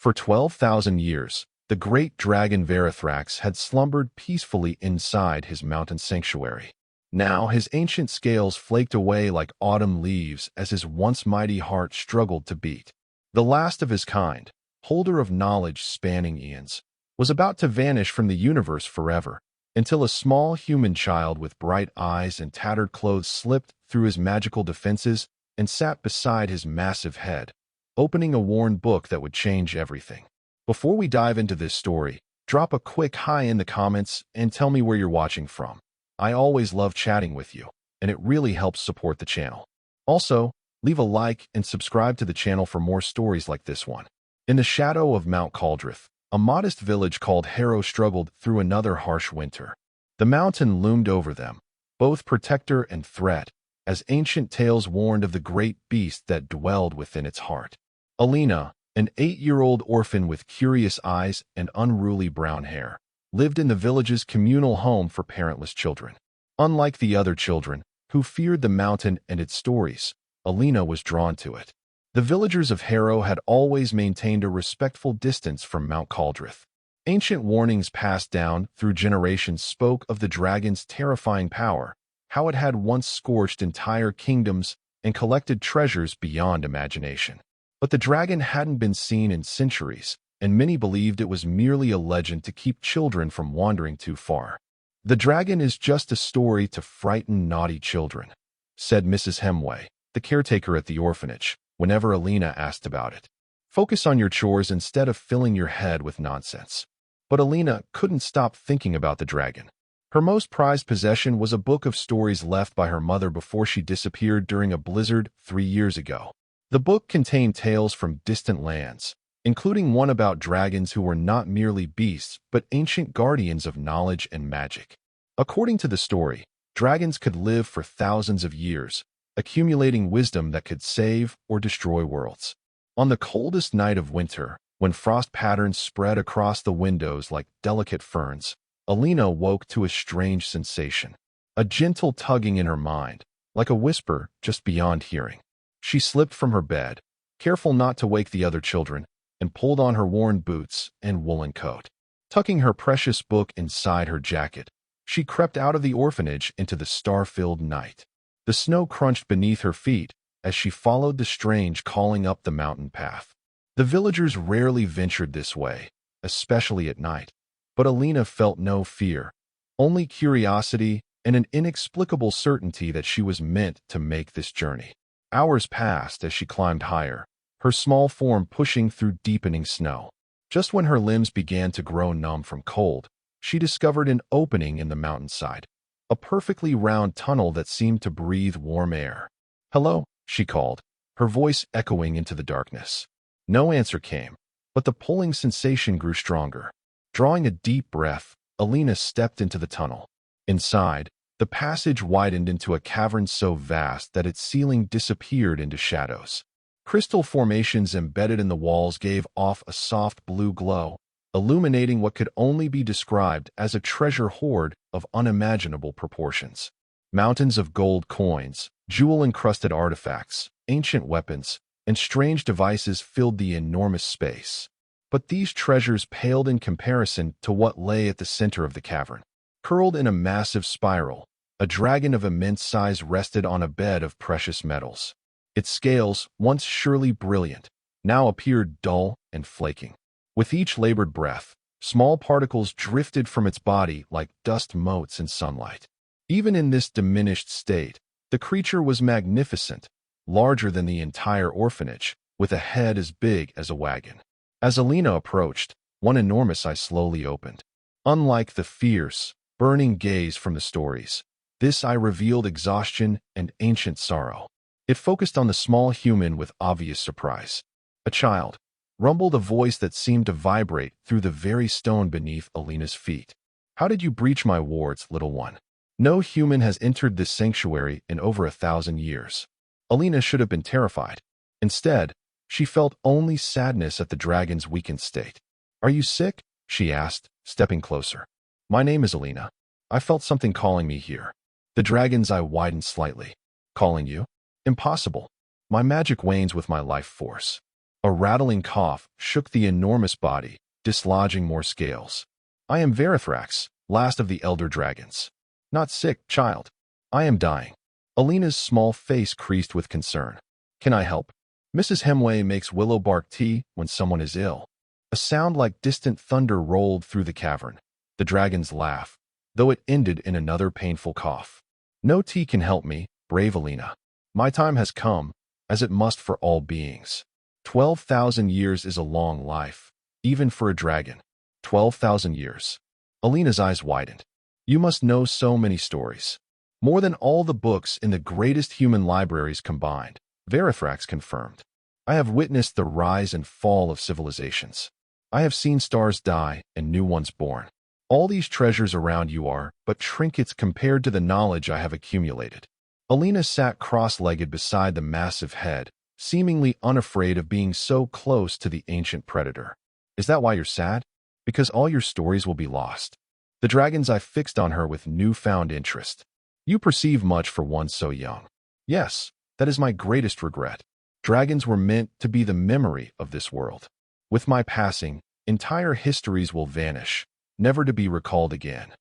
For 12,000 years, the great dragon Verathrax had slumbered peacefully inside his mountain sanctuary. Now his ancient scales flaked away like autumn leaves as his once mighty heart struggled to beat. The last of his kind, holder of knowledge spanning eons, was about to vanish from the universe forever, until a small human child with bright eyes and tattered clothes slipped through his magical defenses and sat beside his massive head, opening a worn book that would change everything. Before we dive into this story, drop a quick hi in the comments and tell me where you're watching from. I always love chatting with you, and it really helps support the channel. Also, leave a like and subscribe to the channel for more stories like this one. In the shadow of Mount Caldrith, a modest village called Harrow struggled through another harsh winter. The mountain loomed over them, both protector and threat, as ancient tales warned of the great beast that dwelled within its heart. Alina, an 8-year-old orphan with curious eyes and unruly brown hair, lived in the village's communal home for parentless children. Unlike the other children, who feared the mountain and its stories, Alina was drawn to it. The villagers of Harrow had always maintained a respectful distance from Mount Caldrith. Ancient warnings passed down through generations spoke of the dragon's terrifying power, how it had once scorched entire kingdoms and collected treasures beyond imagination. But the dragon hadn't been seen in centuries, and many believed it was merely a legend to keep children from wandering too far. "The dragon is just a story to frighten naughty children," said Mrs. Hemway, the caretaker at the orphanage, whenever Alina asked about it. "Focus on your chores instead of filling your head with nonsense." But Alina couldn't stop thinking about the dragon. Her most prized possession was a book of stories left by her mother before she disappeared during a blizzard 3 years ago. The book contained tales from distant lands, including one about dragons who were not merely beasts but ancient guardians of knowledge and magic. According to the story, dragons could live for thousands of years, accumulating wisdom that could save or destroy worlds. On the coldest night of winter, when frost patterns spread across the windows like delicate ferns, Alina woke to a strange sensation, a gentle tugging in her mind, like a whisper just beyond hearing. She slipped from her bed, careful not to wake the other children, and pulled on her worn boots and woolen coat. Tucking her precious book inside her jacket, she crept out of the orphanage into the star-filled night. The snow crunched beneath her feet as she followed the strange calling up the mountain path. The villagers rarely ventured this way, especially at night, but Alina felt no fear, only curiosity and an inexplicable certainty that she was meant to make this journey. Hours passed as she climbed higher, her small form pushing through deepening snow. Just when her limbs began to grow numb from cold, she discovered an opening in the mountainside, a perfectly round tunnel that seemed to breathe warm air. "Hello," she called, her voice echoing into the darkness. No answer came, but the pulling sensation grew stronger. Drawing a deep breath, Alina stepped into the tunnel. Inside, the passage widened into a cavern so vast that its ceiling disappeared into shadows. Crystal formations embedded in the walls gave off a soft blue glow, illuminating what could only be described as a treasure hoard of unimaginable proportions. Mountains of gold coins, jewel-encrusted artifacts, ancient weapons, and strange devices filled the enormous space. But these treasures paled in comparison to what lay at the center of the cavern. Curled in a massive spiral, a dragon of immense size rested on a bed of precious metals. Its scales, once surely brilliant, now appeared dull and flaking. With each labored breath, small particles drifted from its body like dust motes in sunlight. Even in this diminished state, the creature was magnificent, larger than the entire orphanage, with a head as big as a wagon. As Alina approached, one enormous eye slowly opened. Unlike the fierce, burning gaze from the stories, this eye revealed exhaustion and ancient sorrow. It focused on the small human with obvious surprise. "A child," rumbled a voice that seemed to vibrate through the very stone beneath Alina's feet. "How did you breach my wards, little one? No human has entered this sanctuary in over 1,000 years." Alina should have been terrified. Instead, she felt only sadness at the dragon's weakened state. "Are you sick?" she asked, stepping closer. "My name is Alina. I felt something calling me here." The dragon's eye widened slightly. "Calling you? Impossible. My magic wanes with my life force." A rattling cough shook the enormous body, dislodging more scales. I am Verithrax, last of the elder dragons. Not sick, child. I am dying. Alina's small face creased with concern. Can I help? Mrs. Hemway makes willow bark tea when someone is ill. A sound like distant thunder rolled through the cavern. The dragon's laugh, though it ended in another painful cough. No tea can help me, brave Alina. My time has come, as it must for all beings. 12,000 years is a long life, even for a dragon. 12,000 years. Alina's eyes widened. You must know so many stories. More than all the books in the greatest human libraries combined, Verithrax confirmed. I have witnessed the rise and fall of civilizations. I have seen stars die and new ones born. All these treasures around you are but trinkets compared to the knowledge I have accumulated. Alina sat cross-legged beside the massive head, seemingly unafraid of being so close to the ancient predator. Is that why you're sad? Because all your stories will be lost. The dragon's eye fixed on her with newfound interest. You perceive much for one so young. Yes, that is my greatest regret. Dragons were meant to be the memory of this world. With my passing, entire histories will vanish, never to be recalled again.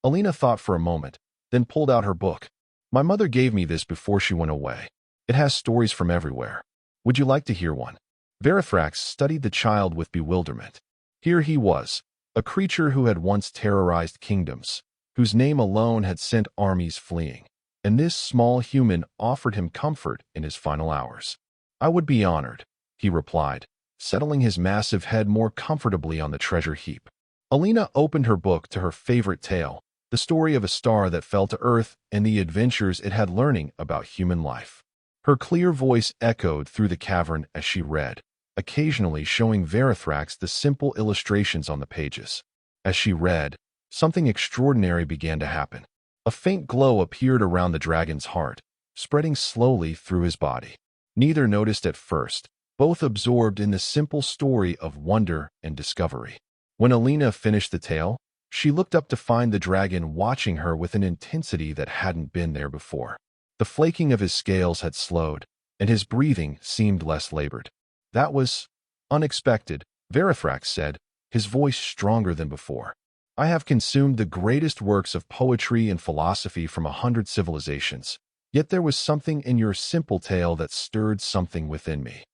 Alina thought for a moment, then pulled out her book. My mother gave me this before she went away. It has stories from everywhere. Would you like to hear one? Verithrax studied the child with bewilderment. Here he was, a creature who had once terrorized kingdoms, whose name alone had sent armies fleeing, and this small human offered him comfort in his final hours. I would be honored, he replied, settling his massive head more comfortably on the treasure heap. Alina opened her book to her favorite tale, the story of a star that fell to Earth and the adventures it had learning about human life. Her clear voice echoed through the cavern as she read, occasionally showing Verithrax the simple illustrations on the pages. As she read, something extraordinary began to happen. A faint glow appeared around the dragon's heart, spreading slowly through his body. Neither noticed at first, both absorbed in the simple story of wonder and discovery. When Alina finished the tale, she looked up to find the dragon watching her with an intensity that hadn't been there before. The flaking of his scales had slowed, and his breathing seemed less labored. That was unexpected, Verithrax said, his voice stronger than before. I have consumed the greatest works of poetry and philosophy from 100 civilizations, yet there was something in your simple tale that stirred something within me.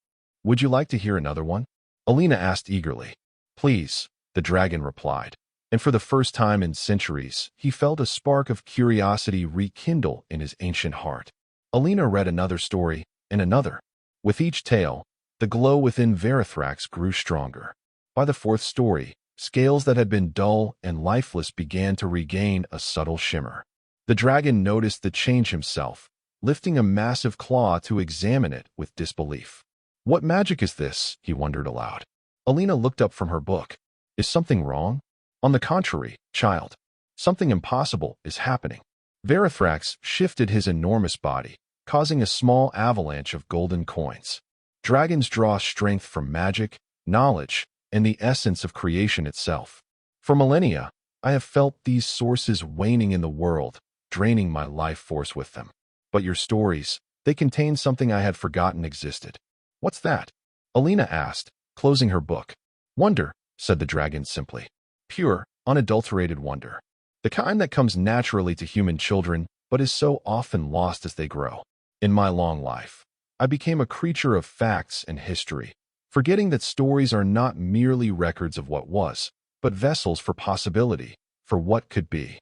Would you like to hear another one? Alina asked eagerly. Please, the dragon replied, and for the first time in centuries, he felt a spark of curiosity rekindle in his ancient heart. Alina read another story, and another. With each tale, the glow within Verithrax grew stronger. By the fourth story, scales that had been dull and lifeless began to regain a subtle shimmer. The dragon noticed the change himself, lifting a massive claw to examine it with disbelief. What magic is this? He wondered aloud. Alina looked up from her book. Is something wrong? On the contrary, child. Something impossible is happening. Verithrax shifted his enormous body, causing a small avalanche of golden coins. Dragons draw strength from magic, knowledge, and the essence of creation itself. For millennia, I have felt these sources waning in the world, draining my life force with them. But your stories, they contain something I had forgotten existed. What's that? Alina asked, closing her book. Wonder, said the dragon simply. Pure, unadulterated wonder. The kind that comes naturally to human children, but is so often lost as they grow. In my long life, I became a creature of facts and history, forgetting that stories are not merely records of what was, but vessels for possibility, for what could be.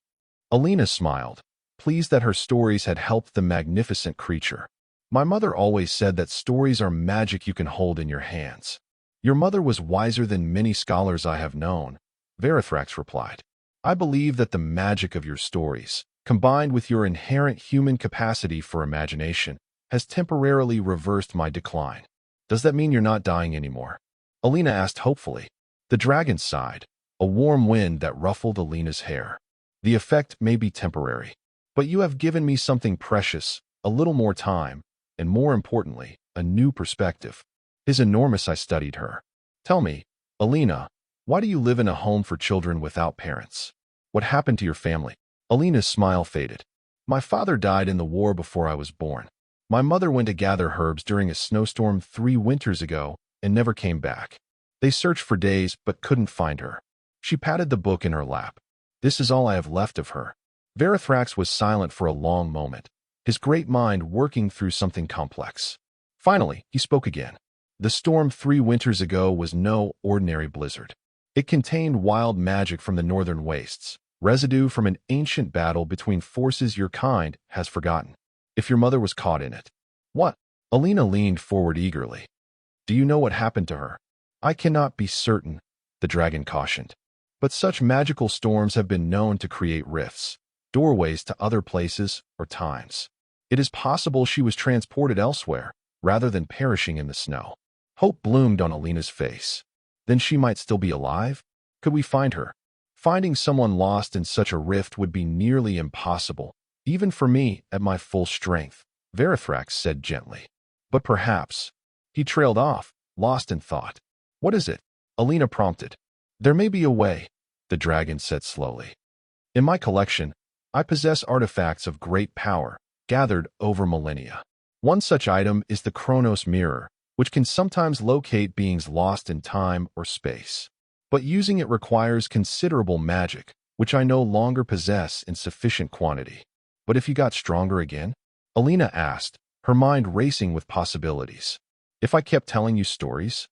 Alina smiled, pleased that her stories had helped the magnificent creature. My mother always said that stories are magic you can hold in your hands. Your mother was wiser than many scholars I have known, Verithrax replied. I believe that the magic of your stories, combined with your inherent human capacity for imagination, has temporarily reversed my decline. Does that mean you're not dying anymore? Alina asked hopefully. The dragon sighed, a warm wind that ruffled Alina's hair. The effect may be temporary, but you have given me something precious, a little more time, and more importantly, a new perspective. His enormous eye studied her. Tell me, Alina, why do you live in a home for children without parents? What happened to your family? Alina's smile faded. My father died in the war before I was born. My mother went to gather herbs during a snowstorm 3 winters ago, and never came back. They searched for days but couldn't find her. She patted the book in her lap. This is all I have left of her. Verithrax was silent for a long moment, his great mind working through something complex. Finally, he spoke again. The storm 3 winters ago was no ordinary blizzard. It contained wild magic from the northern wastes, residue from an ancient battle between forces your kind has forgotten. If your mother was caught in it. What? Alina leaned forward eagerly. Do you know what happened to her? I cannot be certain, the dragon cautioned. But such magical storms have been known to create rifts, doorways to other places or times. It is possible she was transported elsewhere, rather than perishing in the snow. Hope bloomed on Alina's face. Then she might still be alive? Could we find her? Finding someone lost in such a rift would be nearly impossible, even for me at my full strength, Verithrax said gently. But perhaps. He trailed off, lost in thought. What is it? Alina prompted. There may be a way, the dragon said slowly. In my collection, I possess artifacts of great power, gathered over millennia. One such item is the Chronos Mirror, which can sometimes locate beings lost in time or space. But using it requires considerable magic, which I no longer possess in sufficient quantity. But if you got stronger again? Alina asked, her mind racing with possibilities. If I kept telling you stories?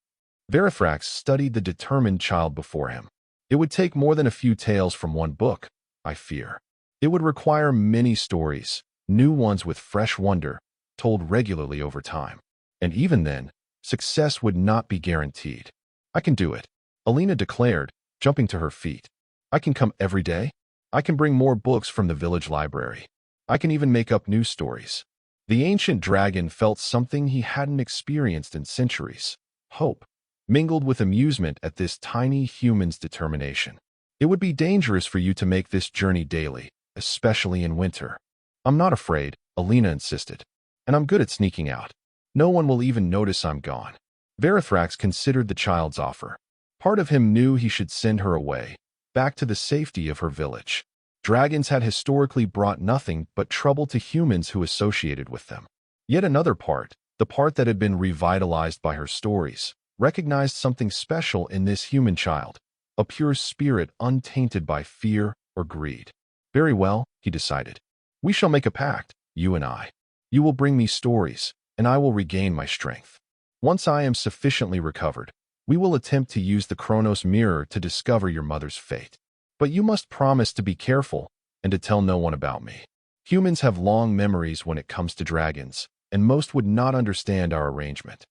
Verithrax studied the determined child before him. It would take more than a few tales from one book, I fear. It would require many stories, new ones with fresh wonder, told regularly over time. And even then, success would not be guaranteed. I can do it, Alina declared, jumping to her feet. I can come every day. I can bring more books from the village library. I can even make up new stories. The ancient dragon felt something he hadn't experienced in centuries. Hope, mingled with amusement at this tiny human's determination. It would be dangerous for you to make this journey daily, especially in winter. I'm not afraid, Alina insisted. And I'm good at sneaking out. No one will even notice I'm gone. Verithrax considered the child's offer. Part of him knew he should send her away, back to the safety of her village. Dragons had historically brought nothing but trouble to humans who associated with them. Yet another part, the part that had been revitalized by her stories, recognized something special in this human child, a pure spirit untainted by fear or greed. Very well, he decided. We shall make a pact, you and I. You will bring me stories, and I will regain my strength. Once I am sufficiently recovered, we will attempt to use the Chronos Mirror to discover your mother's fate. But you must promise to be careful and to tell no one about me. Humans have long memories when it comes to dragons, and most would not understand our arrangement.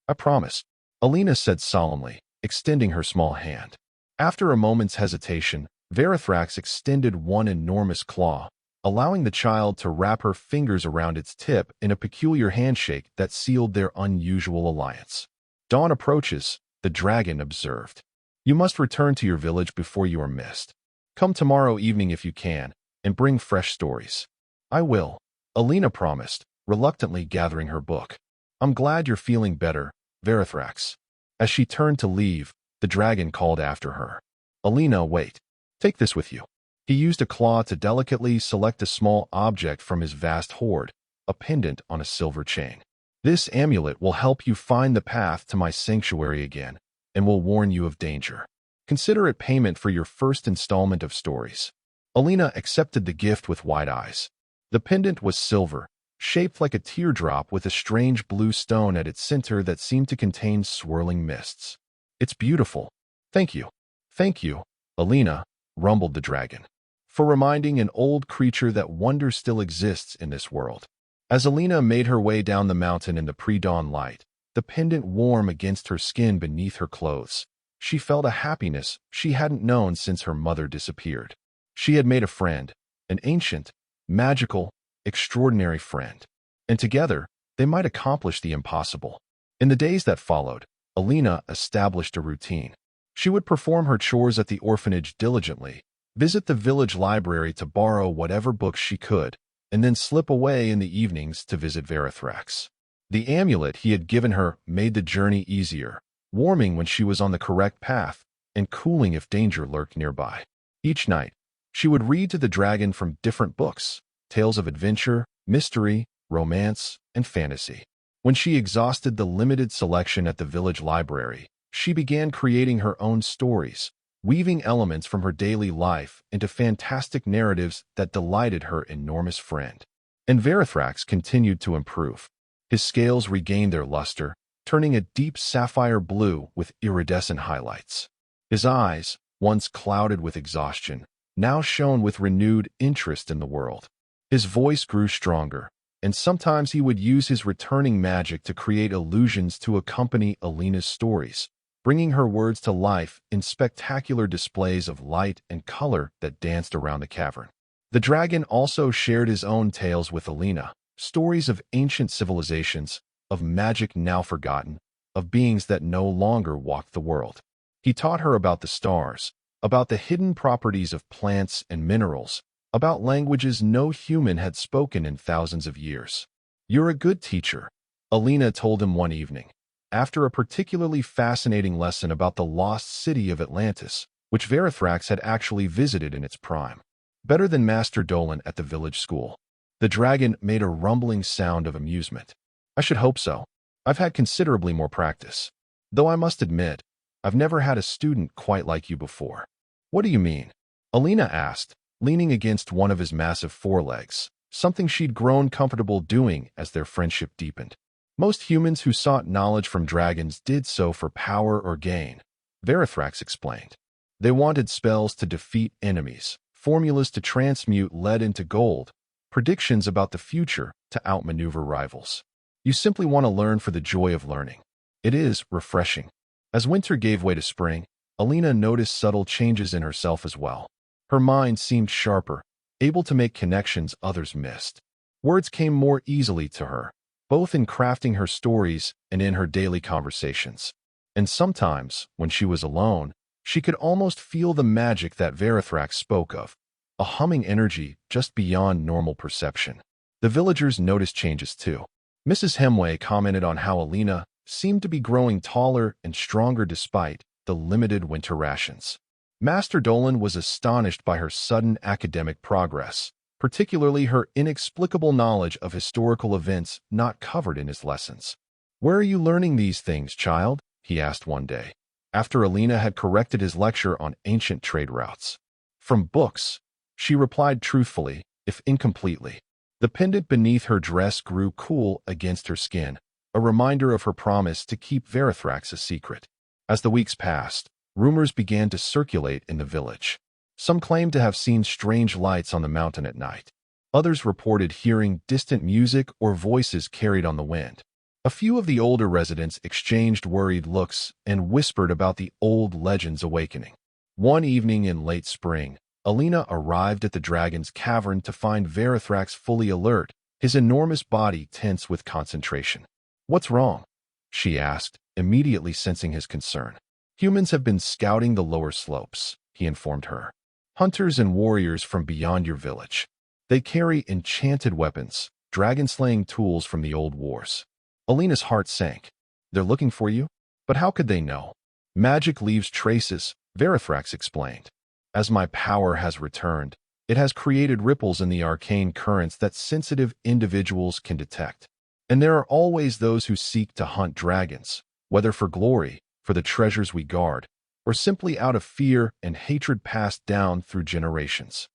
I promise, Alina said solemnly, extending her small hand. After a moment's hesitation, Verithrax extended one enormous claw, allowing the child to wrap her fingers around its tip in a peculiar handshake that sealed their unusual alliance. Dawn approaches, the dragon observed. You must return to your village before you are missed. Come tomorrow evening if you can, and bring fresh stories. I will, Alina promised, reluctantly gathering her book. I'm glad you're feeling better, Verithrax. As she turned to leave, the dragon called after her. Alina, wait. Take this with you. He used a claw to delicately select a small object from his vast hoard, a pendant on a silver chain. This amulet will help you find the path to my sanctuary again, and will warn you of danger. Consider it payment for your first installment of stories. Alina accepted the gift with wide eyes. The pendant was silver, shaped like a teardrop with a strange blue stone at its center that seemed to contain swirling mists. It's beautiful. Thank you. Thank you, Alina, rumbled the dragon, for reminding an old creature that wonder still exists in this world. As Alina made her way down the mountain in the pre-dawn light, the pendant warm against her skin beneath her clothes, she felt a happiness she hadn't known since her mother disappeared. She had made a friend, an ancient, magical, extraordinary friend, and together they might accomplish the impossible. In the days that followed, Alina established a routine. She would perform her chores at the orphanage diligently, visit the village library to borrow whatever books she could, and then slip away in the evenings to visit Verithrax. The amulet he had given her made the journey easier, warming when she was on the correct path, and cooling if danger lurked nearby. Each night, she would read to the dragon from different books, tales of adventure, mystery, romance, and fantasy. When she exhausted the limited selection at the village library, she began creating her own stories, weaving elements from her daily life into fantastic narratives that delighted her enormous friend. And Verithrax continued to improve. His scales regained their luster, turning a deep sapphire blue with iridescent highlights. His eyes, once clouded with exhaustion, now shone with renewed interest in the world. His voice grew stronger, and sometimes he would use his returning magic to create illusions to accompany Alina's stories, bringing her words to life in spectacular displays of light and color that danced around the cavern. The dragon also shared his own tales with Alina, stories of ancient civilizations, of magic now forgotten, of beings that no longer walked the world. He taught her about the stars, about the hidden properties of plants and minerals, about languages no human had spoken in thousands of years. "You're a good teacher," Alina told him one evening, after a particularly fascinating lesson about the lost city of Atlantis, which Verithrax had actually visited in its prime. "Better than Master Dolan at the village school." The dragon made a rumbling sound of amusement. "I should hope so. I've had considerably more practice. Though I must admit, I've never had a student quite like you before." "What do you mean?" Alina asked, leaning against one of his massive forelegs, something she'd grown comfortable doing as their friendship deepened. "Most humans who sought knowledge from dragons did so for power or gain," Verithrax explained. "They wanted spells to defeat enemies, formulas to transmute lead into gold, predictions about the future to outmaneuver rivals. You simply want to learn for the joy of learning. It is refreshing." As winter gave way to spring, Alina noticed subtle changes in herself as well. Her mind seemed sharper, able to make connections others missed. Words came more easily to her, both in crafting her stories and in her daily conversations. And sometimes, when she was alone, she could almost feel the magic that Verithrax spoke of, a humming energy just beyond normal perception. The villagers noticed changes too. Mrs. Hemway commented on how Alina seemed to be growing taller and stronger despite the limited winter rations. Master Dolan was astonished by her sudden academic progress, particularly her inexplicable knowledge of historical events not covered in his lessons. "Where are you learning these things, child?" he asked one day, after Alina had corrected his lecture on ancient trade routes. "From books," she replied truthfully, if incompletely. The pendant beneath her dress grew cool against her skin, a reminder of her promise to keep Verithrax a secret. As the weeks passed, rumors began to circulate in the village. Some claimed to have seen strange lights on the mountain at night. Others reported hearing distant music or voices carried on the wind. A few of the older residents exchanged worried looks and whispered about the old legends awakening. One evening in late spring, Alina arrived at the dragon's cavern to find Verithrax fully alert, his enormous body tense with concentration. "What's wrong?" she asked, immediately sensing his concern. "Humans have been scouting the lower slopes," he informed her. "Hunters and warriors from beyond your village. They carry enchanted weapons, dragon-slaying tools from the old wars." Alina's heart sank. "They're looking for you? But how could they know?" "Magic leaves traces," Verithrax explained. "As my power has returned, it has created ripples in the arcane currents that sensitive individuals can detect. And there are always those who seek to hunt dragons, whether for glory, for the treasures we guard, or simply out of fear and hatred passed down through generations."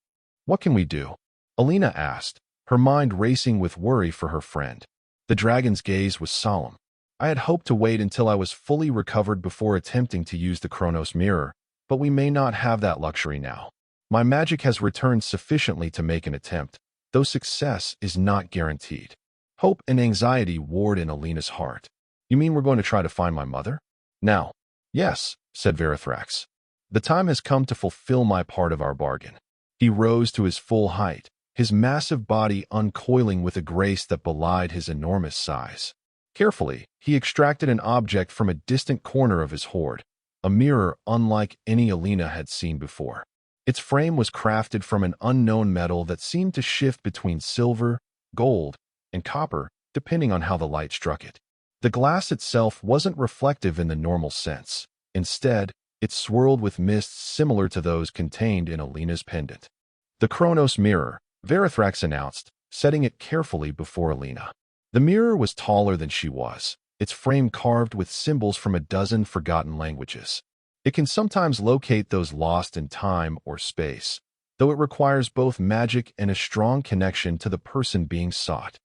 "What can we do?" Alina asked, her mind racing with worry for her friend. The dragon's gaze was solemn. "I had hoped to wait until I was fully recovered before attempting to use the Chronos mirror, but we may not have that luxury now. My magic has returned sufficiently to make an attempt, though success is not guaranteed." Hope and anxiety warred in Alina's heart. "You mean we're going to try to find my mother?" "Now." "Yes," said Verithrax. "The time has come to fulfill my part of our bargain." He rose to his full height, his massive body uncoiling with a grace that belied his enormous size. Carefully, he extracted an object from a distant corner of his hoard, a mirror unlike any Alina had seen before. Its frame was crafted from an unknown metal that seemed to shift between silver, gold, and copper, depending on how the light struck it. The glass itself wasn't reflective in the normal sense. Instead, it swirled with mists similar to those contained in Alina's pendant. "The Chronos mirror," Verithrax announced, setting it carefully before Alina. The mirror was taller than she was, its frame carved with symbols from a dozen forgotten languages. It can sometimes locate those lost in time or space, though it requires both magic and a strong connection to the person being sought.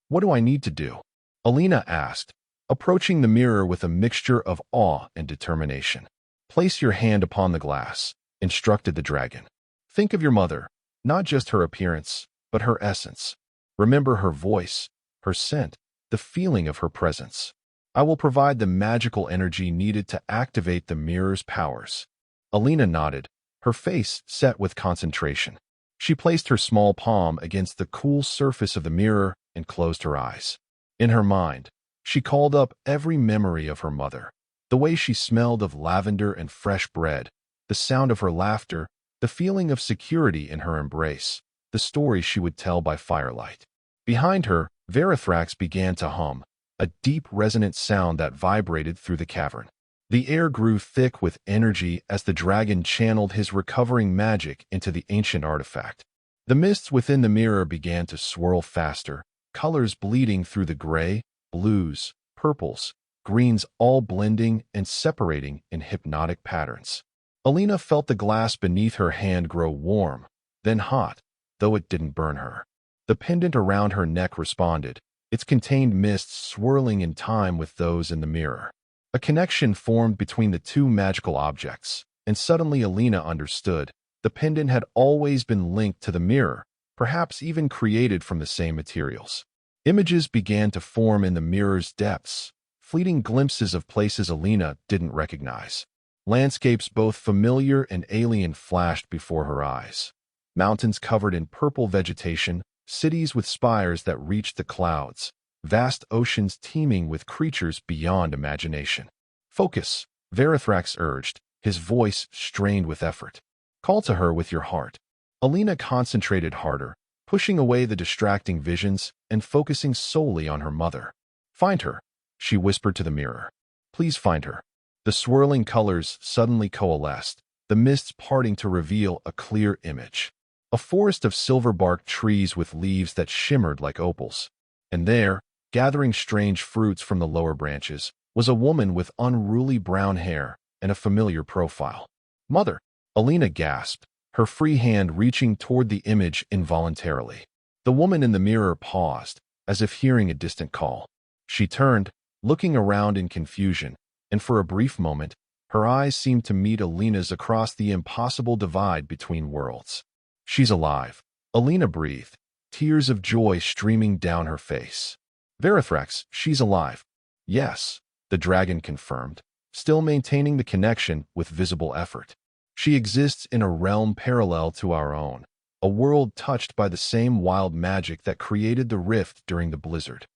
What do I need to do? Alina asked, approaching the mirror with a mixture of awe and determination. Place your hand upon the glass, instructed the dragon. Think of your mother, not just her appearance, but her essence. Remember her voice, her scent, the feeling of her presence. I will provide the magical energy needed to activate the mirror's powers. Alina nodded, her face set with concentration. She placed her small palm against the cool surface of the mirror and closed her eyes. In her mind, she called up every memory of her mother. The way she smelled of lavender and fresh bread, the sound of her laughter, the feeling of security in her embrace, the story she would tell by firelight. Behind her, Verithrax began to hum, a deep resonant sound that vibrated through the cavern. The air grew thick with energy as the dragon channeled his recovering magic into the ancient artifact. The mists within the mirror began to swirl faster, colors bleeding through the gray, blues, purples, greens all blending and separating in hypnotic patterns. Alina felt the glass beneath her hand grow warm, then hot, though it didn't burn her. The pendant around her neck responded, its contained mists swirling in time with those in the mirror. A connection formed between the two magical objects, and suddenly Alina understood. The pendant had always been linked to the mirror, perhaps even created from the same materials. Images began to form in the mirror's depths, fleeting glimpses of places Alina didn't recognize. Landscapes both familiar and alien flashed before her eyes. Mountains covered in purple vegetation, cities with spires that reached the clouds, vast oceans teeming with creatures beyond imagination. Focus, Verithrax urged, his voice strained with effort. Call to her with your heart. Alina concentrated harder, pushing away the distracting visions and focusing solely on her mother. Find her, she whispered to the mirror. Please find her. The swirling colors suddenly coalesced, the mists parting to reveal a clear image. A forest of silver-barked trees with leaves that shimmered like opals. And there, gathering strange fruits from the lower branches, was a woman with unruly brown hair and a familiar profile. Mother, Alina gasped, her free hand reaching toward the image involuntarily. The woman in the mirror paused, as if hearing a distant call. She turned, looking around in confusion, and for a brief moment, her eyes seemed to meet Alina's across the impossible divide between worlds. She's alive, Alina breathed, tears of joy streaming down her face. Verithrax, she's alive. Yes, the dragon confirmed, still maintaining the connection with visible effort. She exists in a realm parallel to our own, a world touched by the same wild magic that created the rift during the blizzard.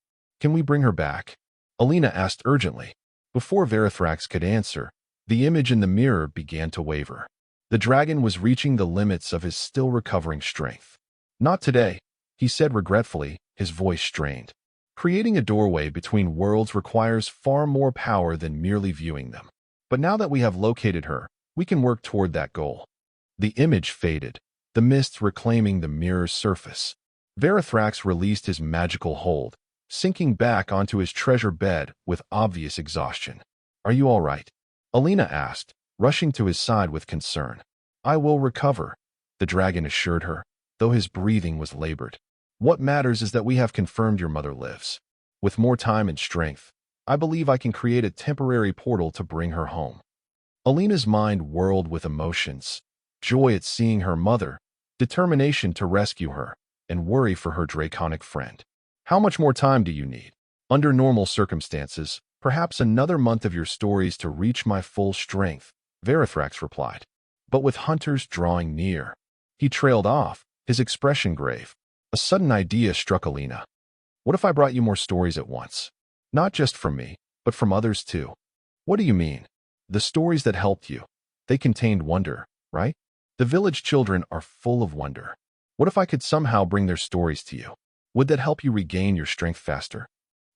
Can we bring her back? Alina asked urgently. Before Verithrax could answer, the image in the mirror began to waver. The dragon was reaching the limits of his still recovering strength. Not today, he said regretfully, his voice strained. Creating a doorway between worlds requires far more power than merely viewing them. But now that we have located her, we can work toward that goal. The image faded, the mists reclaiming the mirror's surface. Verithrax released his magical hold, sinking back onto his treasure bed with obvious exhaustion. Are you all right? Alina asked, rushing to his side with concern. I will recover, the dragon assured her, though his breathing was labored. What matters is that we have confirmed your mother lives. With more time and strength, I believe I can create a temporary portal to bring her home. Alina's mind whirled with emotions, joy at seeing her mother, determination to rescue her, and worry for her draconic friend. How much more time do you need? Under normal circumstances, perhaps another month of your stories to reach my full strength, Verithrax replied. But with hunters drawing near, he trailed off, his expression grave. A sudden idea struck Alina. What if I brought you more stories at once? Not just from me, but from others too. What do you mean? The stories that helped you. They contained wonder, right? The village children are full of wonder. What if I could somehow bring their stories to you? Would that help you regain your strength faster?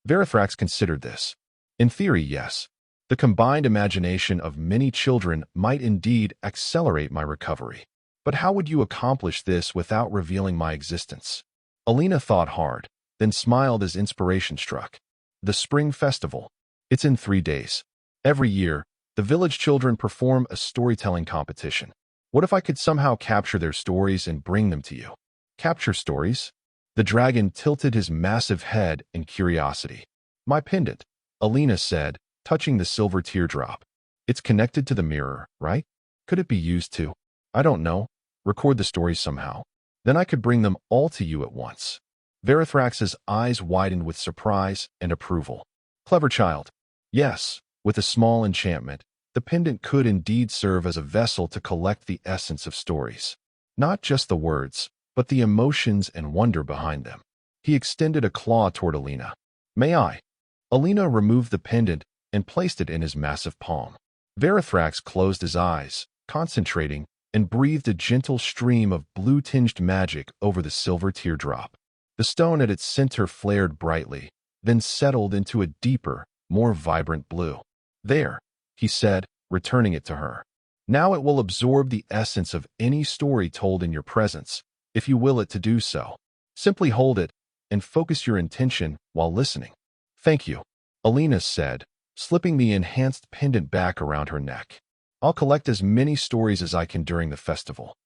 Verithrax considered this. In theory, yes. The combined imagination of many children might indeed accelerate my recovery. But how would you accomplish this without revealing my existence? Alina thought hard, then smiled as inspiration struck. The Spring Festival. It's in 3 days. Every year, the village children perform a storytelling competition. What if I could somehow capture their stories and bring them to you? Capture stories? The dragon tilted his massive head in curiosity. My pendant, Alina said, touching the silver teardrop. It's connected to the mirror, right? Could it be used to, I don't know, record the stories somehow? Then I could bring them all to you at once. Verithrax's eyes widened with surprise and approval. Clever child. Yes, with a small enchantment, the pendant could indeed serve as a vessel to collect the essence of stories. Not just the words, but the emotions and wonder behind them. He extended a claw toward Alina. May I? Alina removed the pendant and placed it in his massive palm. Verithrax closed his eyes, concentrating, and breathed a gentle stream of blue-tinged magic over the silver teardrop. The stone at its center flared brightly, then settled into a deeper, more vibrant blue. There, he said, returning it to her. Now it will absorb the essence of any story told in your presence, if you will it to do so. Simply hold it and focus your intention while listening. Thank you, Alina said, slipping the enhanced pendant back around her neck. I'll collect as many stories as I can during the festival.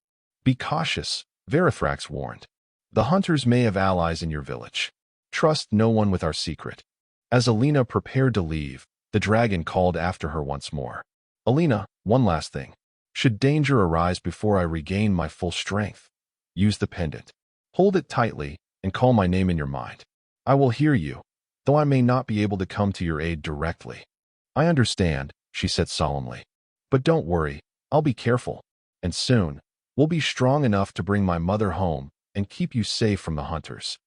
Be cautious, Verithrax warned. The hunters may have allies in your village. Trust no one with our secret. As Alina prepared to leave, the dragon called after her once more. Alina, one last thing. Should danger arise before I regain my full strength, use the pendant. Hold it tightly and call my name in your mind. I will hear you, though I may not be able to come to your aid directly. I understand, she said solemnly. But don't worry, I'll be careful. And soon, we'll be strong enough to bring my mother home and keep you safe from the hunters.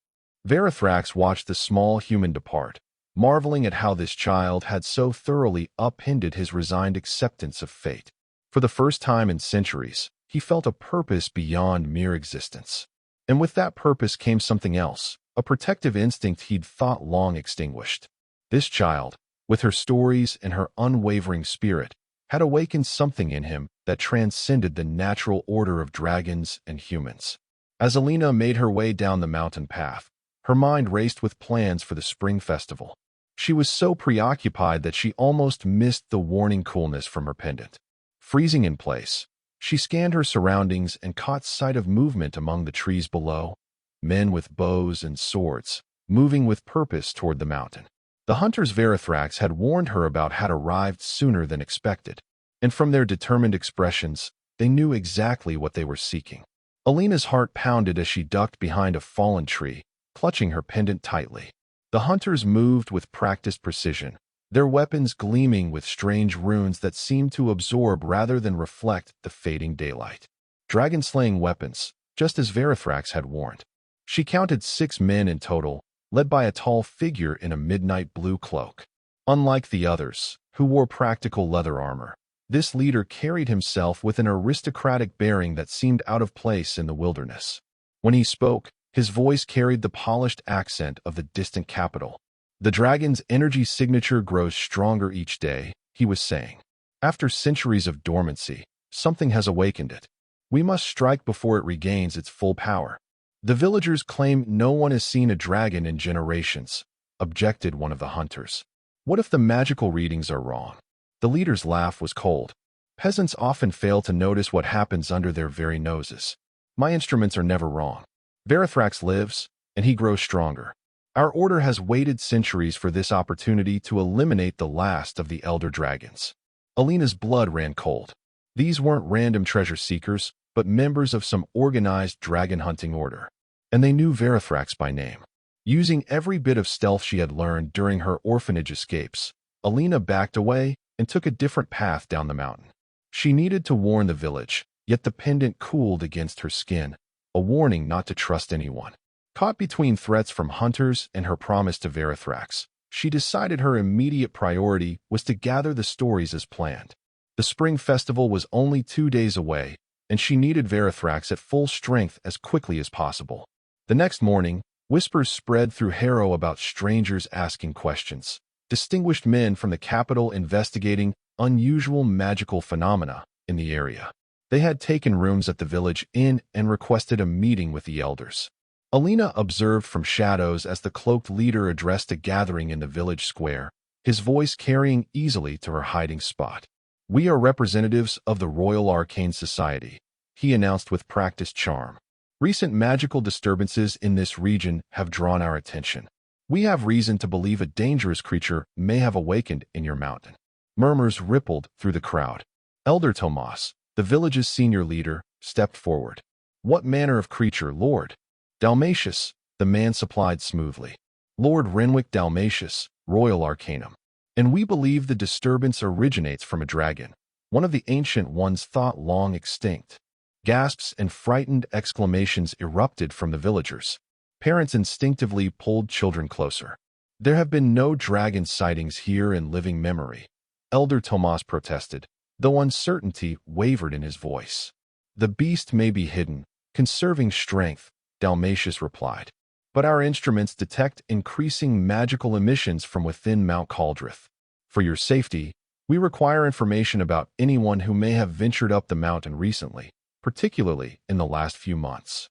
Verithrax watched the small human depart, marveling at how this child had so thoroughly upended his resigned acceptance of fate. For the first time in centuries, he felt a purpose beyond mere existence. And with that purpose came something else, a protective instinct he'd thought long extinguished. This child, with her stories and her unwavering spirit, had awakened something in him that transcended the natural order of dragons and humans. As Alina made her way down the mountain path, her mind raced with plans for the spring festival. She was so preoccupied that she almost missed the warning coolness from her pendant. Freezing in place, she scanned her surroundings and caught sight of movement among the trees below, men with bows and swords, moving with purpose toward the mountain. The hunters Verithrax had warned her about had arrived sooner than expected, and from their determined expressions, they knew exactly what they were seeking. Alina's heart pounded as she ducked behind a fallen tree, clutching her pendant tightly. The hunters moved with practiced precision, their weapons gleaming with strange runes that seemed to absorb rather than reflect the fading daylight. Dragon-slaying weapons, just as Verithrax had warned. She counted 6 men in total, led by a tall figure in a midnight blue cloak. Unlike the others, who wore practical leather armor, this leader carried himself with an aristocratic bearing that seemed out of place in the wilderness. When he spoke, his voice carried the polished accent of the distant capital. The dragon's energy signature grows stronger each day, he was saying. After centuries of dormancy, something has awakened it. We must strike before it regains its full power. The villagers claim no one has seen a dragon in generations, objected one of the hunters. What if the magical readings are wrong? The leader's laugh was cold. Peasants often fail to notice what happens under their very noses. My instruments are never wrong. Verithrax lives, and he grows stronger. Our order has waited centuries for this opportunity to eliminate the last of the elder dragons. Alina's blood ran cold. These weren't random treasure seekers, but members of some organized dragon hunting order. And they knew Verithrax by name. Using every bit of stealth she had learned during her orphanage escapes, Alina backed away and took a different path down the mountain. She needed to warn the village, yet the pendant cooled against her skin, a warning not to trust anyone. Caught between threats from hunters and her promise to Verithrax, she decided her immediate priority was to gather the stories as planned. The spring festival was only 2 days away, and she needed Verithrax at full strength as quickly as possible. The next morning, whispers spread through Harrow about strangers asking questions, distinguished men from the capital investigating unusual magical phenomena in the area. They had taken rooms at the village inn and requested a meeting with the elders. Alina observed from shadows as the cloaked leader addressed a gathering in the village square, his voice carrying easily to her hiding spot. "We are representatives of the Royal Arcane Society," he announced with practiced charm. "Recent magical disturbances in this region have drawn our attention. We have reason to believe a dangerous creature may have awakened in your mountain." Murmurs rippled through the crowd. Elder Tomas, the village's senior leader, stepped forward. "What manner of creature, Lord?" "Dalmatius," the man supplied smoothly. "Lord Renwick Dalmatius, Royal Arcanum. And we believe the disturbance originates from a dragon, one of the ancient ones thought long extinct." Gasps and frightened exclamations erupted from the villagers. Parents instinctively pulled children closer. "There have been no dragon sightings here in living memory," Elder Tomas protested, though uncertainty wavered in his voice. "The beast may be hidden, conserving strength," Dalmatius replied. "But our instruments detect increasing magical emissions from within Mount Caldrith. For your safety, we require information about anyone who may have ventured up the mountain recently, particularly in the last few months."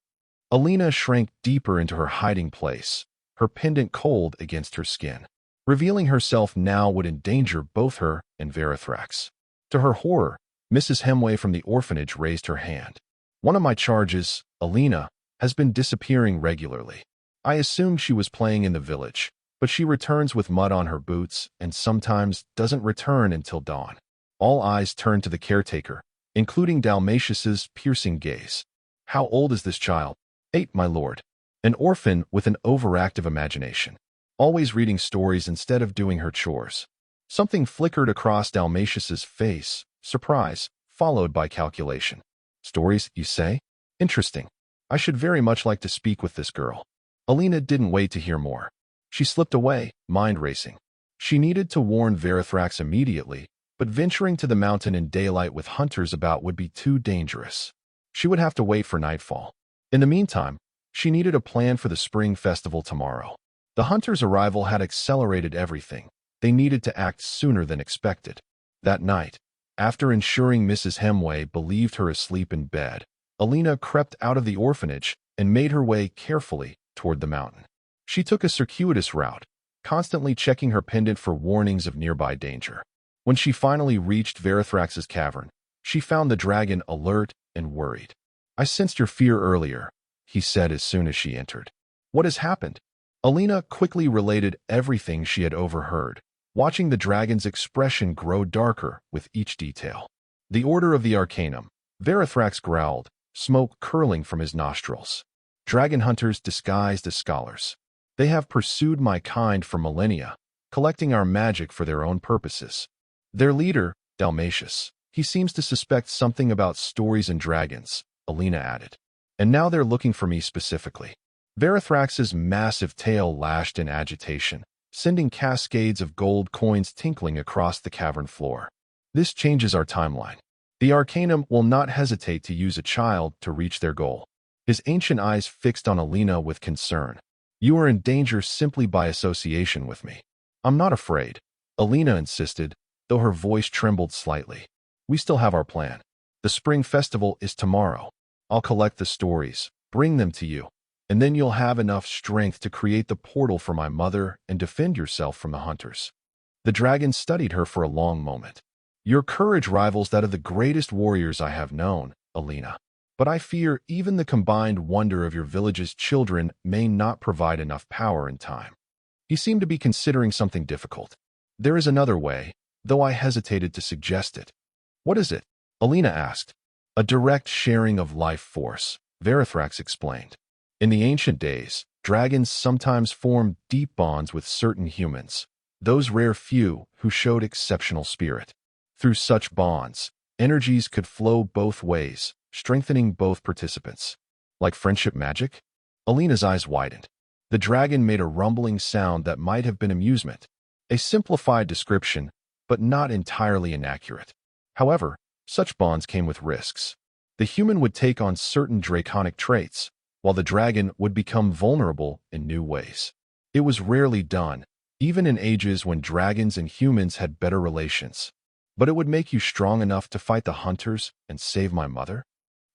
Alina shrank deeper into her hiding place, her pendant cold against her skin. Revealing herself now would endanger both her and Verithrax. To her horror, Mrs. Hemway from the orphanage raised her hand. "One of my charges, Alina, has been disappearing regularly. I assumed she was playing in the village, but she returns with mud on her boots and sometimes doesn't return until dawn." All eyes turned to the caretaker, including Dalmatius's piercing gaze. "How old is this child?" "8, my lord. An orphan with an overactive imagination. Always reading stories instead of doing her chores." Something flickered across Dalmatius's face, surprise, followed by calculation. "Stories, you say? Interesting. I should very much like to speak with this girl." Alina didn't wait to hear more. She slipped away, mind racing. She needed to warn Verithrax immediately, but venturing to the mountain in daylight with hunters about would be too dangerous. She would have to wait for nightfall. In the meantime, she needed a plan for the spring festival tomorrow. The hunters' arrival had accelerated everything. They needed to act sooner than expected. That night, after ensuring Mrs. Hemway believed her asleep in bed, Alina crept out of the orphanage and made her way carefully toward the mountain. She took a circuitous route, constantly checking her pendant for warnings of nearby danger. When she finally reached Verithrax's cavern, she found the dragon alert and worried. "I sensed your fear earlier," he said as soon as she entered. "What has happened?" Alina quickly related everything she had overheard, watching the dragon's expression grow darker with each detail. "The Order of the Arcanum," Verithrax growled, smoke curling from his nostrils. "Dragon hunters disguised as scholars. They have pursued my kind for millennia, collecting our magic for their own purposes. Their leader, Dalmatius, he seems to suspect something about stories and dragons," Alina added. "And now they're looking for me specifically." Verithrax's massive tail lashed in agitation, sending cascades of gold coins tinkling across the cavern floor. "This changes our timeline. The Arcanum will not hesitate to use a child to reach their goal." His ancient eyes fixed on Alina with concern. "You are in danger simply by association with me." "I'm not afraid," Alina insisted, though her voice trembled slightly. "We still have our plan. The spring festival is tomorrow. I'll collect the stories, bring them to you, and then you'll have enough strength to create the portal for my mother and defend yourself from the hunters." The dragon studied her for a long moment. "Your courage rivals that of the greatest warriors I have known, Alina. But I fear even the combined wonder of your village's children may not provide enough power in time." He seemed to be considering something difficult. "There is another way, though I hesitated to suggest it." "What is it?" Alina asked. "A direct sharing of life force," Verithrax explained. "In the ancient days, dragons sometimes formed deep bonds with certain humans, those rare few who showed exceptional spirit. Through such bonds, energies could flow both ways, strengthening both participants." "Like friendship magic?" Alina's eyes widened. The dragon made a rumbling sound that might have been amusement. A simplified description, but not entirely inaccurate. However, such bonds came with risks. The human would take on certain draconic traits, while the dragon would become vulnerable in new ways. It was rarely done, even in ages when dragons and humans had better relations. "But it would make you strong enough to fight the hunters and save my mother?"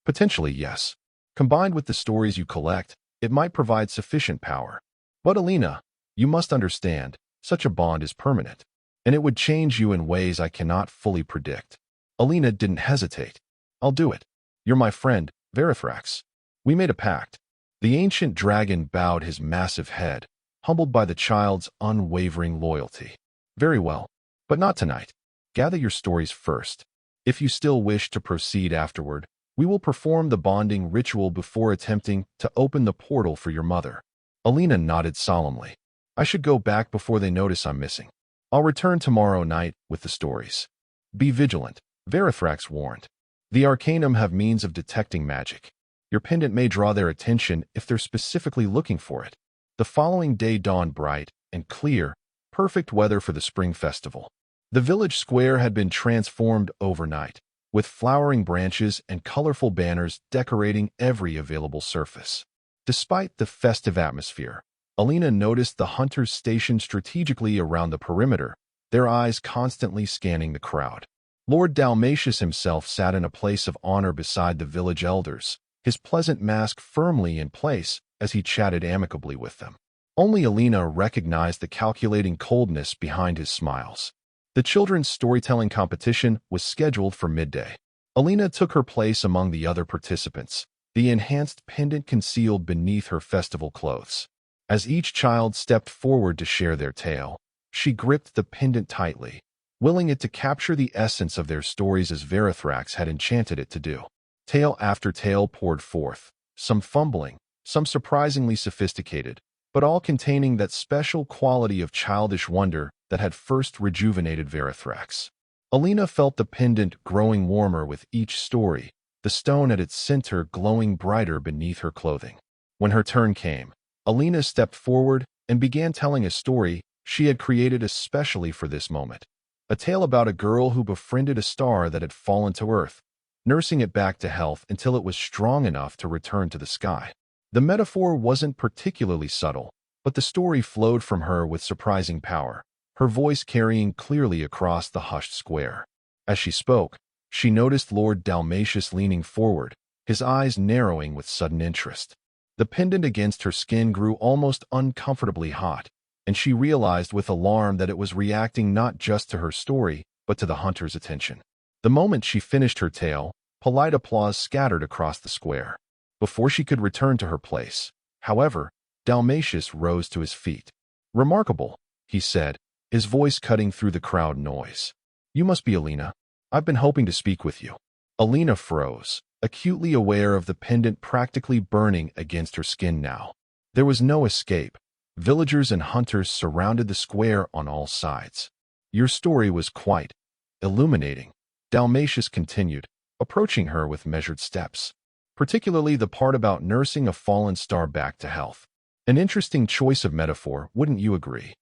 "Potentially, yes. Combined with the stories you collect, It might provide sufficient power. But Alina, you must understand, such a bond is permanent, and it would change you in ways I cannot fully predict. Alina didn't hesitate. I'll do it. You're my friend, Verithrax. We made a pact. The ancient dragon bowed his massive head, humbled by the child's unwavering loyalty. Very well, but not tonight. Gather your stories first. If you still wish to proceed afterward, we will perform the bonding ritual before attempting to open the portal for your mother. Alina nodded solemnly. I should go back before they notice I'm missing. I'll return tomorrow night with the stories. Be vigilant, Verithrax warned. The Arcanum have means of detecting magic. Your pendant may draw their attention if they're specifically looking for it. The following day dawned bright and clear, perfect weather for the spring festival. The village square had been transformed overnight, with flowering branches and colorful banners decorating every available surface. Despite the festive atmosphere, Alina noticed the hunters stationed strategically around the perimeter, their eyes constantly scanning the crowd. Lord Dalmatius himself sat in a place of honor beside the village elders, his pleasant mask firmly in place as he chatted amicably with them. Only Alina recognized the calculating coldness behind his smiles. The children's storytelling competition was scheduled for midday. Alina took her place among the other participants, the enhanced pendant concealed beneath her festival clothes. As each child stepped forward to share their tale, she gripped the pendant tightly, willing it to capture the essence of their stories as Verithrax had enchanted it to do. Tale after tale poured forth, some fumbling, some surprisingly sophisticated, but all containing that special quality of childish wonder that had first rejuvenated Verithrax. Alina felt the pendant growing warmer with each story, the stone at its center glowing brighter beneath her clothing. When her turn came, Alina stepped forward and began telling a story she had created especially for this moment. A tale about a girl who befriended a star that had fallen to Earth, nursing it back to health until it was strong enough to return to the sky. The metaphor wasn't particularly subtle, but the story flowed from her with surprising power, her voice carrying clearly across the hushed square. As she spoke, she noticed Lord Dalmatius leaning forward, his eyes narrowing with sudden interest. The pendant against her skin grew almost uncomfortably hot, and she realized with alarm that it was reacting not just to her story, but to the hunter's attention. The moment she finished her tale, polite applause scattered across the square. Before she could return to her place, however, Dalmatius rose to his feet. Remarkable, he said, his voice cutting through the crowd noise. You must be Alina. I've been hoping to speak with you. Alina froze, acutely aware of the pendant practically burning against her skin now. There was no escape. Villagers and hunters surrounded the square on all sides. Your story was quite illuminating, Dalmatius continued, approaching her with measured steps. Particularly the part about nursing a fallen star back to health. An interesting choice of metaphor, wouldn't you agree?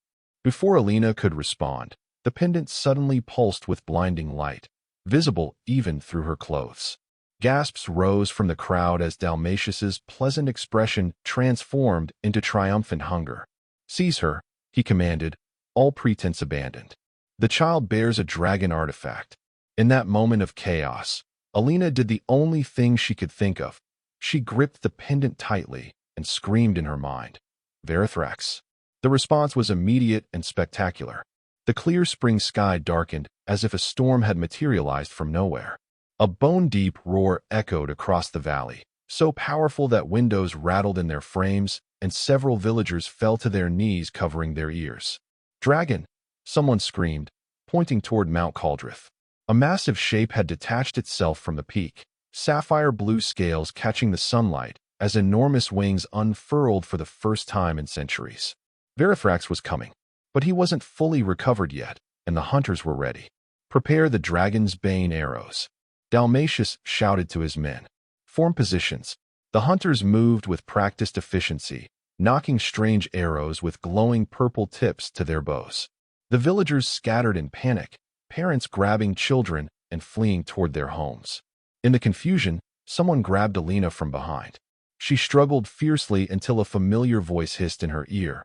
Before Alina could respond, the pendant suddenly pulsed with blinding light, visible even through her clothes. Gasps rose from the crowd as Dalmatius's pleasant expression transformed into triumphant hunger. Seize her, he commanded, all pretense abandoned. The child bears a dragon artifact. In that moment of chaos, Alina did the only thing she could think of. She gripped the pendant tightly and screamed in her mind, Verithrax. The response was immediate and spectacular. The clear spring sky darkened as if a storm had materialized from nowhere. A bone-deep roar echoed across the valley, so powerful that windows rattled in their frames and several villagers fell to their knees covering their ears. Dragon! Someone screamed, pointing toward Mount Caldrith. A massive shape had detached itself from the peak, sapphire blue scales catching the sunlight as enormous wings unfurled for the first time in centuries. Verithrax was coming, but he wasn't fully recovered yet, and the hunters were ready. Prepare the dragon's bane arrows. Dalmatius shouted to his men. Form positions. The hunters moved with practiced efficiency, knocking strange arrows with glowing purple tips to their bows. The villagers scattered in panic, parents grabbing children and fleeing toward their homes. In the confusion, someone grabbed Alina from behind. She struggled fiercely until a familiar voice hissed in her ear.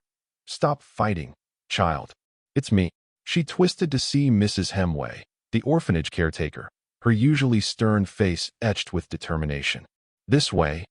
Stop fighting, child. It's me. She twisted to see Mrs. Hemway, the orphanage caretaker, her usually stern face etched with determination. This way,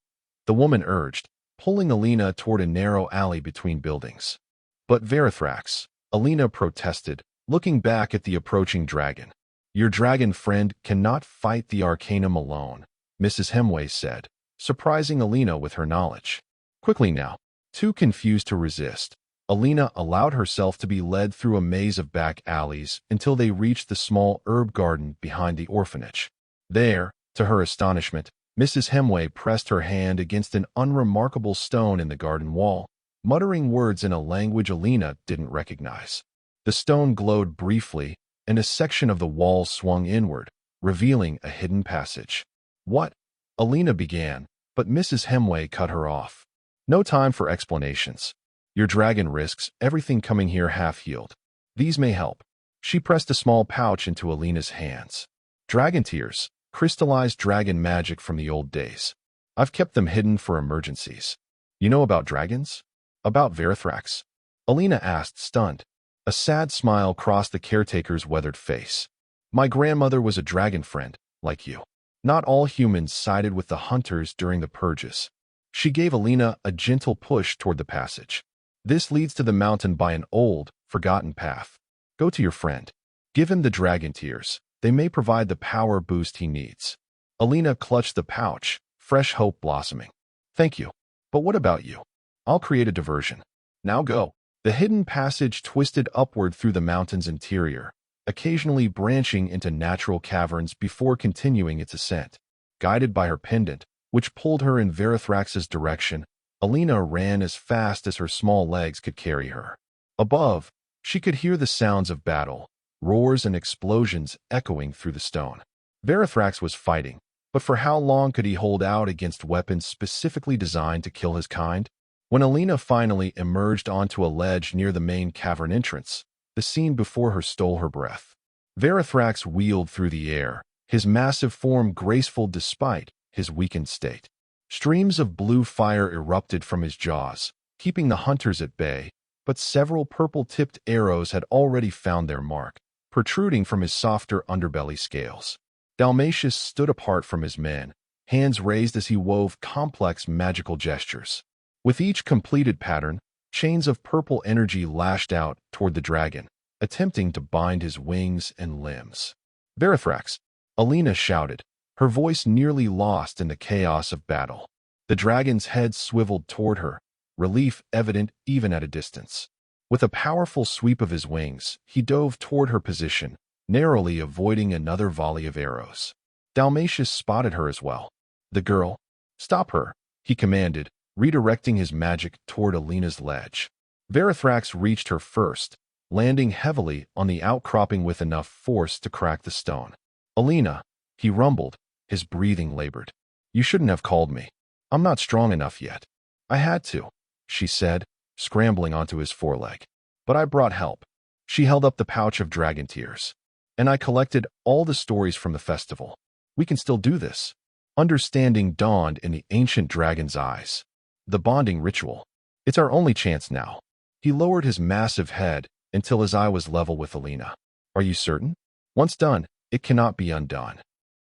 the woman urged, pulling Alina toward a narrow alley between buildings. But Verithrax, Alina protested, looking back at the approaching dragon. Your dragon friend cannot fight the Arcanum alone, Mrs. Hemway said, surprising Alina with her knowledge. Quickly now, too confused to resist, Alina allowed herself to be led through a maze of back alleys until they reached the small herb garden behind the orphanage. There, to her astonishment, Mrs. Hemway pressed her hand against an unremarkable stone in the garden wall, muttering words in a language Alina didn't recognize. The stone glowed briefly, and a section of the wall swung inward, revealing a hidden passage. What? Alina began, but Mrs. Hemway cut her off. No time for explanations. Your dragon risks everything coming here half-healed. These may help. She pressed a small pouch into Alina's hands. Dragon tears, crystallized dragon magic from the old days. I've kept them hidden for emergencies. You know about dragons? About Verithrax? Alina asked, stunned. A sad smile crossed the caretaker's weathered face. My grandmother was a dragon friend, like you. Not all humans sided with the hunters during the purges. She gave Alina a gentle push toward the passage. This leads to the mountain by an old, forgotten path. Go to your friend. Give him the dragon tears. They may provide the power boost he needs. Alina clutched the pouch, fresh hope blossoming. Thank you. But what about you? I'll create a diversion. Now go. The hidden passage twisted upward through the mountain's interior, occasionally branching into natural caverns before continuing its ascent. Guided by her pendant, which pulled her in Verithrax's direction, Alina ran as fast as her small legs could carry her. Above, she could hear the sounds of battle, roars and explosions echoing through the stone. Verithrax was fighting, but for how long could he hold out against weapons specifically designed to kill his kind? When Alina finally emerged onto a ledge near the main cavern entrance, the scene before her stole her breath. Verithrax wheeled through the air, his massive form graceful despite his weakened state. Streams of blue fire erupted from his jaws, keeping the hunters at bay, but several purple-tipped arrows had already found their mark, protruding from his softer underbelly scales. Dalmatius stood apart from his men, hands raised as he wove complex magical gestures. With each completed pattern, chains of purple energy lashed out toward the dragon, attempting to bind his wings and limbs. Verithrax, Alina shouted, her voice nearly lost in the chaos of battle. The dragon's head swiveled toward her, relief evident even at a distance. With a powerful sweep of his wings, he dove toward her position, narrowly avoiding another volley of arrows. Dalmatius spotted her as well. The girl. Stop her, he commanded, redirecting his magic toward Alina's ledge. Verithrax reached her first, landing heavily on the outcropping with enough force to crack the stone. Alina, he rumbled, his breathing labored. You shouldn't have called me. I'm not strong enough yet. I had to, she said, scrambling onto his foreleg. But I brought help. She held up the pouch of dragon tears. And I collected all the stories from the festival. We can still do this. Understanding dawned in the ancient dragon's eyes. The bonding ritual. It's our only chance now. He lowered his massive head until his eye was level with Alina. Are you certain? Once done, it cannot be undone.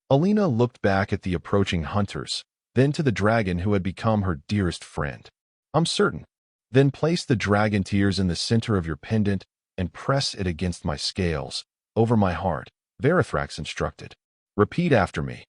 Alina looked back at the approaching hunters, then to the dragon who had become her dearest friend. I'm certain. Then place the dragon tears in the center of your pendant and press it against my scales, over my heart, Verithrax instructed. Repeat after me.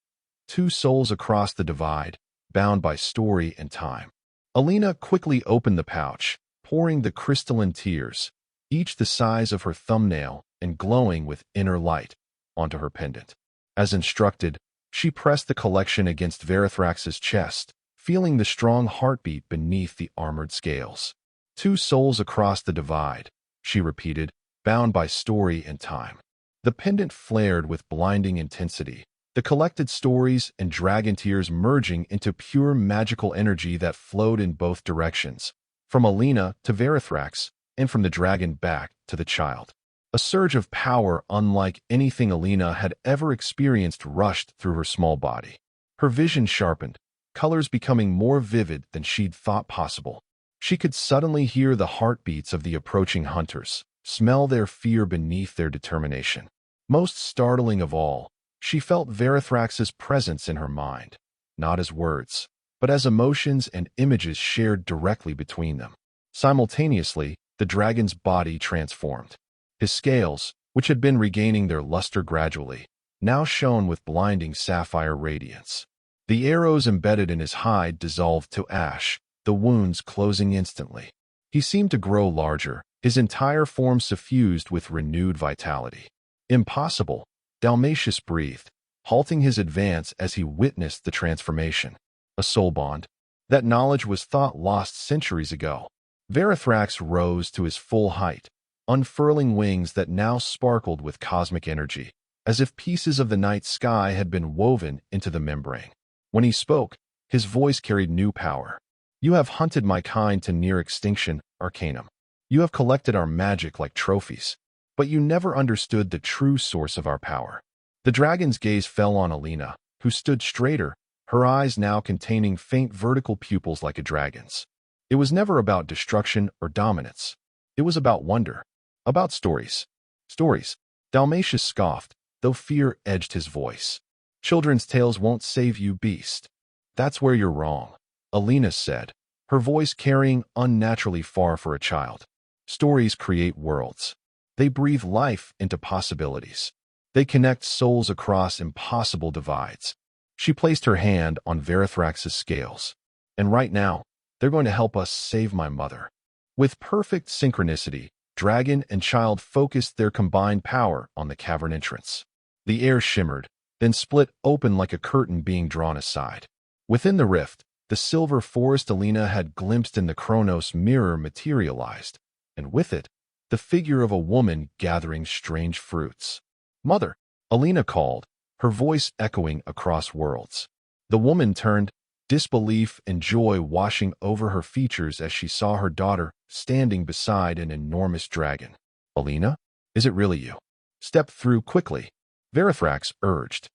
2 souls across the divide, bound by story and time. Alina quickly opened the pouch, pouring the crystalline tears, each the size of her thumbnail and glowing with inner light, onto her pendant. As instructed, she pressed the collection against Verithrax's chest, feeling the strong heartbeat beneath the armored scales. 2 souls across the divide, she repeated, bound by story and time. The pendant flared with blinding intensity, the collected stories and dragon tears merging into pure magical energy that flowed in both directions, from Alina to Verithrax, and from the dragon back to the child. A surge of power unlike anything Alina had ever experienced rushed through her small body. Her vision sharpened, colors becoming more vivid than she'd thought possible. She could suddenly hear the heartbeats of the approaching hunters, smell their fear beneath their determination. Most startling of all, she felt Verithrax's presence in her mind, not his words, but as emotions and images shared directly between them. Simultaneously, the dragon's body transformed. His scales, which had been regaining their luster gradually, now shone with blinding sapphire radiance. The arrows embedded in his hide dissolved to ash, the wounds closing instantly. He seemed to grow larger, his entire form suffused with renewed vitality. Impossible, Dalmatius breathed, halting his advance as he witnessed the transformation. A soul bond. That knowledge was thought lost centuries ago. Verithrax rose to his full height, unfurling wings that now sparkled with cosmic energy, as if pieces of the night sky had been woven into the membrane. When he spoke, his voice carried new power. You have hunted my kind to near extinction, Arcanum. You have collected our magic like trophies, but you never understood the true source of our power. The dragon's gaze fell on Alina, who stood straighter, her eyes now containing faint vertical pupils like a dragon's. It was never about destruction or dominance. It was about wonder, about stories. Stories. Dalmatius scoffed, though fear edged his voice. Children's tales won't save you, beast. That's where you're wrong, Alina said, her voice carrying unnaturally far for a child. Stories create worlds. They breathe life into possibilities. They connect souls across impossible divides. She placed her hand on Verithrax's scales. And right now, they're going to help us save my mother. With perfect synchronicity, dragon and child focused their combined power on the cavern entrance. The air shimmered, then split open like a curtain being drawn aside. Within the rift, the silver forest Alina had glimpsed in the Chronos mirror materialized, and with it, the figure of a woman gathering strange fruits. Mother, Alina called, her voice echoing across worlds. The woman turned, disbelief and joy washing over her features as she saw her daughter standing beside an enormous dragon. Alina, is it really you? Step through quickly, Verithrax urged.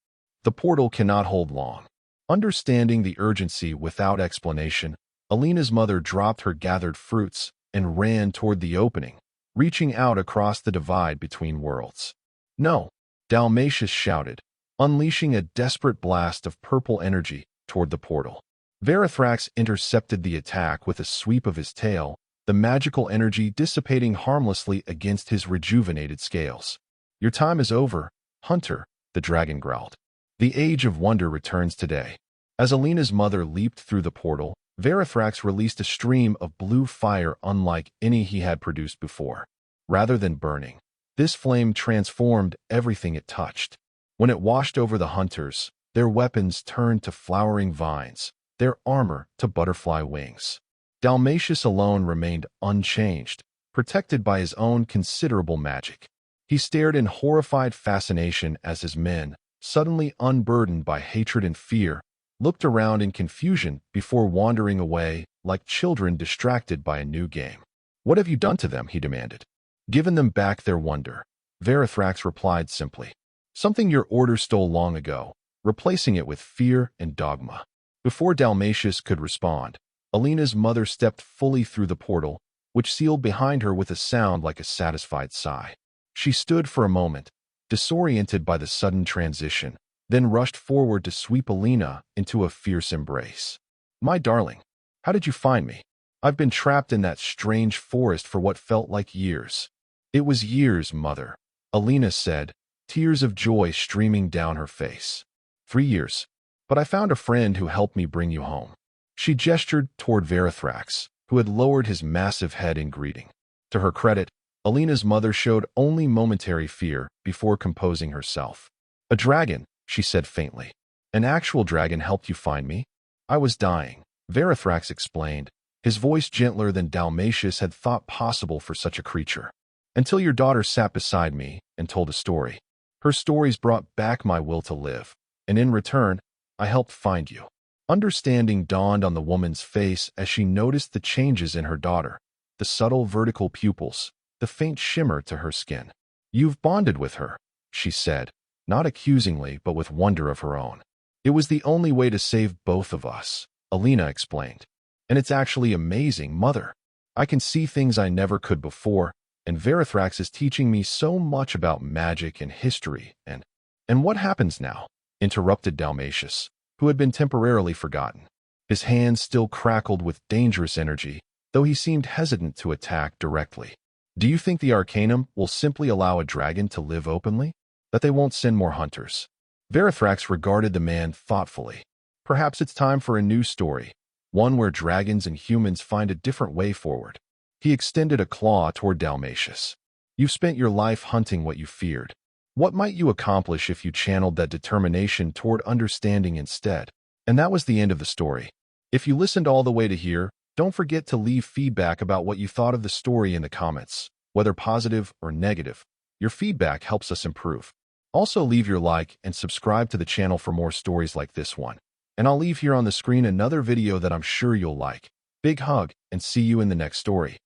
The portal cannot hold long. Understanding the urgency without explanation, Alina's mother dropped her gathered fruits and ran toward the opening, reaching out across the divide between worlds. No, Dalmatius shouted, unleashing a desperate blast of purple energy toward the portal. Verithrax intercepted the attack with a sweep of his tail, the magical energy dissipating harmlessly against his rejuvenated scales. Your time is over, Hunter, the dragon growled. The age of wonder returns today. As Alina's mother leaped through the portal, Verithrax released a stream of blue fire unlike any he had produced before. Rather than burning, this flame transformed everything it touched. When it washed over the hunters, their weapons turned to flowering vines, their armor to butterfly wings. Dalmatius alone remained unchanged, protected by his own considerable magic. He stared in horrified fascination as his men, suddenly unburdened by hatred and fear, looked around in confusion before wandering away like children distracted by a new game. What have you done to them? He demanded. Given them back their wonder, Verithrax replied simply. Something your order stole long ago, replacing it with fear and dogma. Before Dalmatius could respond, Alina's mother stepped fully through the portal, which sealed behind her with a sound like a satisfied sigh. She stood for a moment, disoriented by the sudden transition, then rushed forward to sweep Alina into a fierce embrace. My darling, how did you find me? I've been trapped in that strange forest for what felt like years. It was years, mother, Alina said, tears of joy streaming down her face. 3 years. But I found a friend who helped me bring you home. She gestured toward Verithrax, who had lowered his massive head in greeting. To her credit, Alina's mother showed only momentary fear before composing herself. A dragon, she said faintly. An actual dragon helped you find me? I was dying, Verithrax explained, his voice gentler than Dalmatius had thought possible for such a creature. Until your daughter sat beside me and told a story. Her stories brought back my will to live, and in return, I helped find you. Understanding dawned on the woman's face as she noticed the changes in her daughter, the subtle vertical pupils, the faint shimmer to her skin. You've bonded with her, she said, not accusingly but with wonder of her own. It was the only way to save both of us, Alina explained. And it's actually amazing, mother. I can see things I never could before, and Verithrax is teaching me so much about magic and history and what happens now? Interrupted Dalmatius, who had been temporarily forgotten. His hands still crackled with dangerous energy, though he seemed hesitant to attack directly. Do you think the Arcanum will simply allow a dragon to live openly? That they won't send more hunters? Verithrax regarded the man thoughtfully. Perhaps it's time for a new story, one where dragons and humans find a different way forward. He extended a claw toward Dalmatius. You've spent your life hunting what you feared. What might you accomplish if you channeled that determination toward understanding instead? And that was the end of the story. If you listened all the way to here, don't forget to leave feedback about what you thought of the story in the comments, whether positive or negative. Your feedback helps us improve. Also, leave your like and subscribe to the channel for more stories like this one. And I'll leave here on the screen another video that I'm sure you'll like. Big hug, and see you in the next story.